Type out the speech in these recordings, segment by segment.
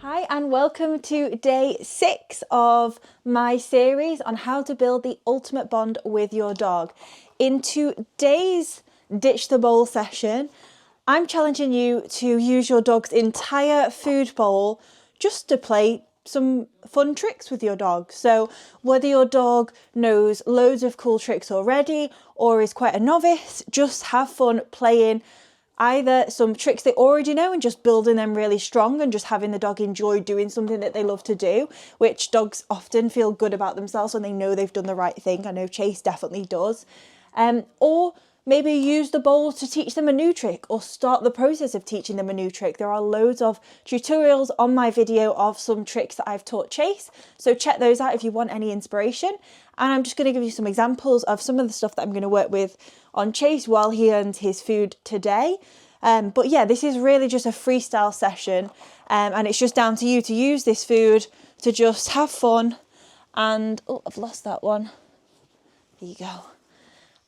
Hi and welcome to day 6 of my series on how to build the ultimate bond with your dog. In today's Ditch the Bowl session, I'm challenging you to use your dog's entire food bowl just to play some fun tricks with your dog. So whether your dog knows loads of cool tricks already or is quite a novice, just have fun playing either some tricks they already know and just building them really strong and just having the dog enjoy doing something that they love to do, which dogs often feel good about themselves when they know they've done the right thing. I know Chase definitely does. Or maybe use the bowl to teach them a new trick or start the process of teaching them a new trick. There are loads of tutorials on my video of some tricks that I've taught Chase, so check those out if you want any inspiration. And I'm just going to give you some examples of some of the stuff that I'm going to work with on Chase while he earns his food today. But yeah, this is really just a freestyle session, and it's just down to you to use this food to just have fun and, oh, I've lost that one. There you go.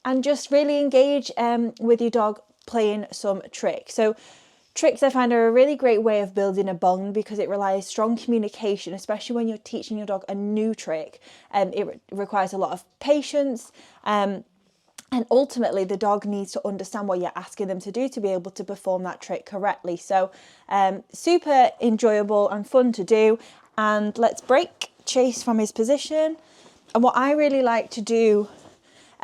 And just really engage with your dog playing some tricks. So tricks I find are a really great way of building a bond because it relies strong communication, especially when you're teaching your dog a new trick. It requires a lot of patience. And ultimately, the dog needs to understand what you're asking them to do to be able to perform that trick correctly. So super enjoyable and fun to do. And let's break Chase from his position. And what I really like to do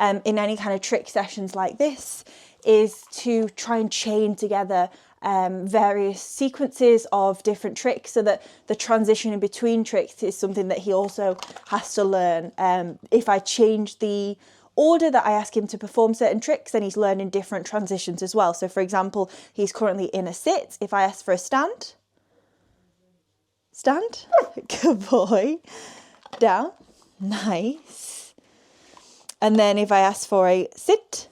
in any kind of trick sessions like this is to try and chain together various sequences of different tricks so that the transition in between tricks is something that he also has to learn. If I change the order that I ask him to perform certain tricks, then he's learning different transitions as well. So for example, he's currently in a sit. If I ask for a stand, good boy, down, nice. And then if I ask for a sit,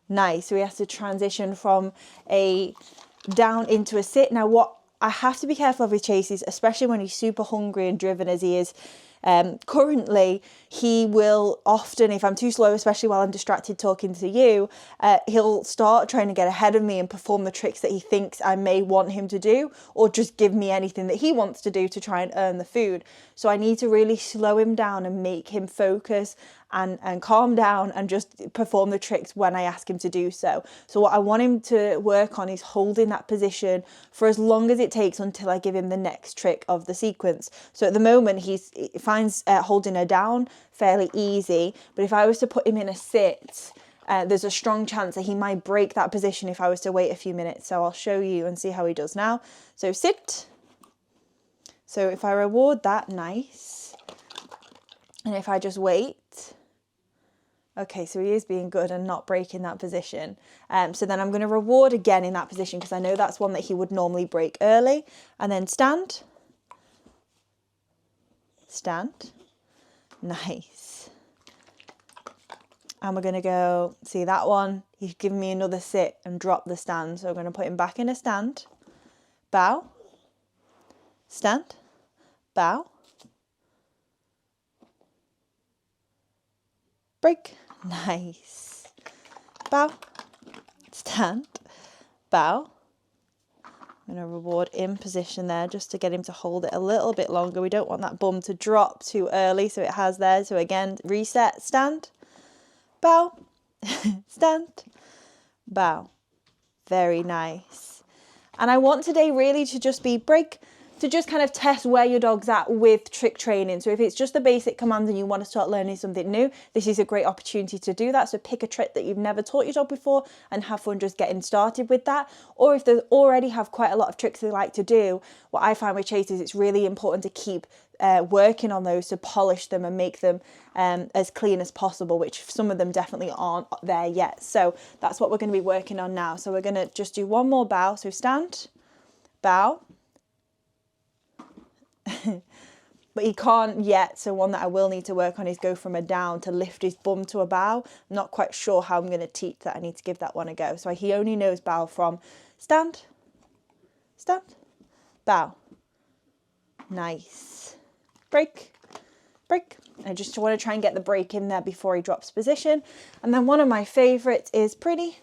nice. So he has to transition from a down into a sit. Now what I have to be careful of with Chase is, especially when he's super hungry and driven as he is, currently he will often, if I'm too slow, especially while I'm distracted talking to you, he'll start trying to get ahead of me and perform the tricks that he thinks I may want him to do, or just give me anything that he wants to do to try and earn the food. So I need to really slow him down and make him focus and calm down and just perform the tricks when I ask him to do so. So what I want him to work on is holding that position for as long as it takes until I give him the next trick of the sequence. So at the moment he finds holding her down fairly easy, but if I was to put him in a sit, there's a strong chance that he might break that position if I was to wait a few minutes. So I'll show you and see how he does now. So sit. So if I reward that, nice. And if I just wait, okay, so he is being good and not breaking that position. So then I'm going to reward again in that position because I know that's one that he would normally break early. And then stand. Stand. Nice. And we're going to go, see that one, he's given me another sit and drop the stand. So I'm going to put him back in a stand. Bow. Stand. Bow. Break. Nice. Bow. Stand. Bow. I'm going to reward in position there just to get him to hold it a little bit longer. We don't want that bum to drop too early, so it has there. So again, reset, stand, bow, stand, bow. Very nice. And I want today really to just be break, to just kind of test where your dog's at with trick training. So if it's just the basic commands and you want to start learning something new, this is a great opportunity to do that. So pick a trick that you've never taught your dog before and have fun just getting started with that. Or if they already have quite a lot of tricks they like to do, what I find with Chase is it's really important to keep working on those to polish them and make them as clean as possible, which some of them definitely aren't there yet. So that's what we're going to be working on now. So we're going to just do one more bow. So stand, bow. But he can't yet, so one that I will need to work on is go from a down to lift his bum to a bow. I'm not quite sure how I'm going to teach that. I need to give that one a go. So he only knows bow from stand, stand, bow. Nice. Break, break. I just want to try and get the break in there before he drops position. And then one of my favourites is pretty,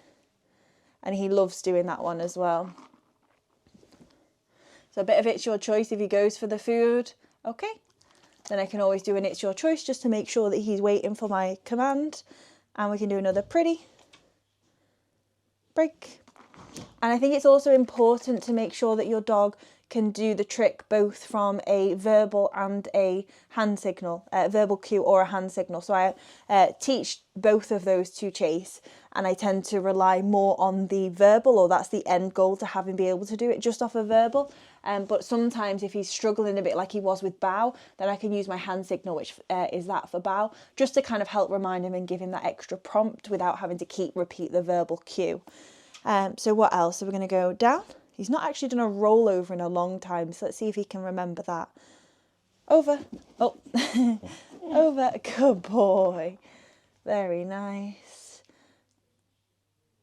and he loves doing that one as well. So a bit of it's your choice if he goes for the food. Okay. Then I can always do an it's your choice just to make sure that he's waiting for my command. And we can do another pretty. Break. And I think it's also important to make sure that your dog can do the trick both from a verbal and a hand signal, verbal cue or a hand signal. So I teach both of those to Chase, and I tend to rely more on the verbal, or that's the end goal, to have him be able to do it just off a verbal. But sometimes if he's struggling a bit like he was with bow, then I can use my hand signal, which is that for bow, just to kind of help remind him and give him that extra prompt without having to repeat the verbal cue. So what else? So we're going to go down. He's not actually done a rollover in a long time, so let's see if he can remember that. Over. Oh, over. Good boy. Very nice.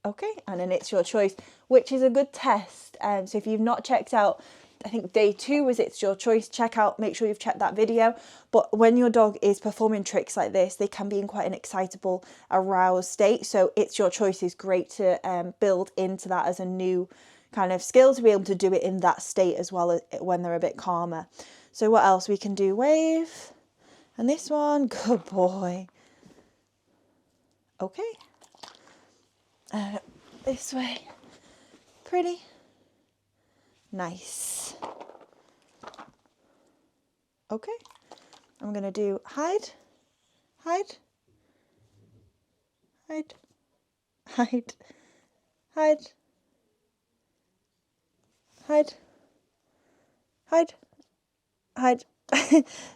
Okay, and then it's your choice, which is a good test. So if you've not checked out, I think day 2 was it's your choice. Make sure you've checked that video. But when your dog is performing tricks like this, they can be in quite an excitable, aroused state. So it's your choice is great to build into that as a new kind of skill, to be able to do it in that state as well as when they're a bit calmer. So what else? We can do wave. And this one, good boy. Okay. This way. Pretty. Nice. Okay. I'm going to do hide, hide, hide, hide, hide, hide, hide, hide.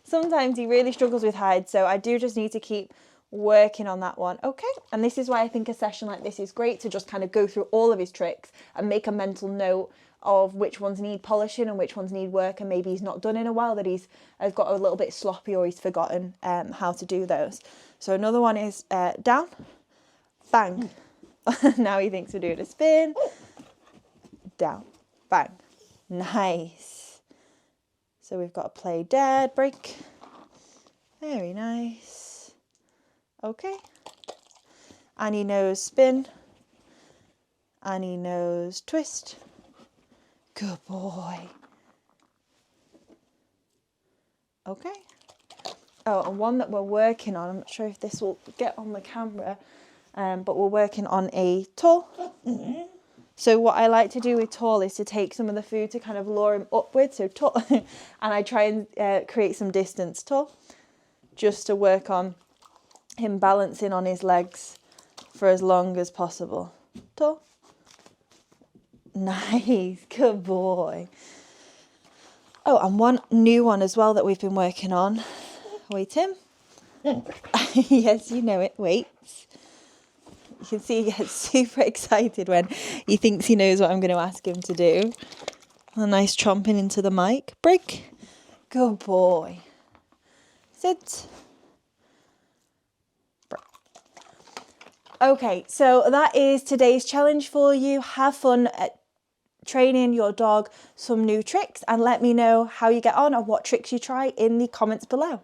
Sometimes he really struggles with hide, so I do just need to keep working on that one. Okay, and this is why I think a session like this is great, to just kind of go through all of his tricks and make a mental note of which ones need polishing and which ones need work, and maybe he's not done in a while, that has got a little bit sloppy, or he's forgotten how to do those. So another one is down, bang. Now he thinks we're doing a spin. Down, bang. Nice. So we've got a play dead, break. Very nice. Okay. And he knows spin. And he knows twist. Good boy. Okay. Oh, and one that we're working on, I'm not sure if this will get on the camera, but we're working on a tall. So what I like to do with tall is to take some of the food to kind of lure him upwards, so tall, and I try and create some distance, tall, just to work on him balancing on his legs for as long as possible. Tall. Nice, good boy. Oh, and one new one as well that we've been working on. Wait, Tim. Yes, you know it. Wait. You can see he gets super excited when he thinks he knows what I'm going to ask him to do. A nice chomping into the mic. Break. Good boy. Sit. Break. Okay, so that is today's challenge for you. Have fun at training your dog some new tricks, and let me know how you get on and what tricks you try in the comments below.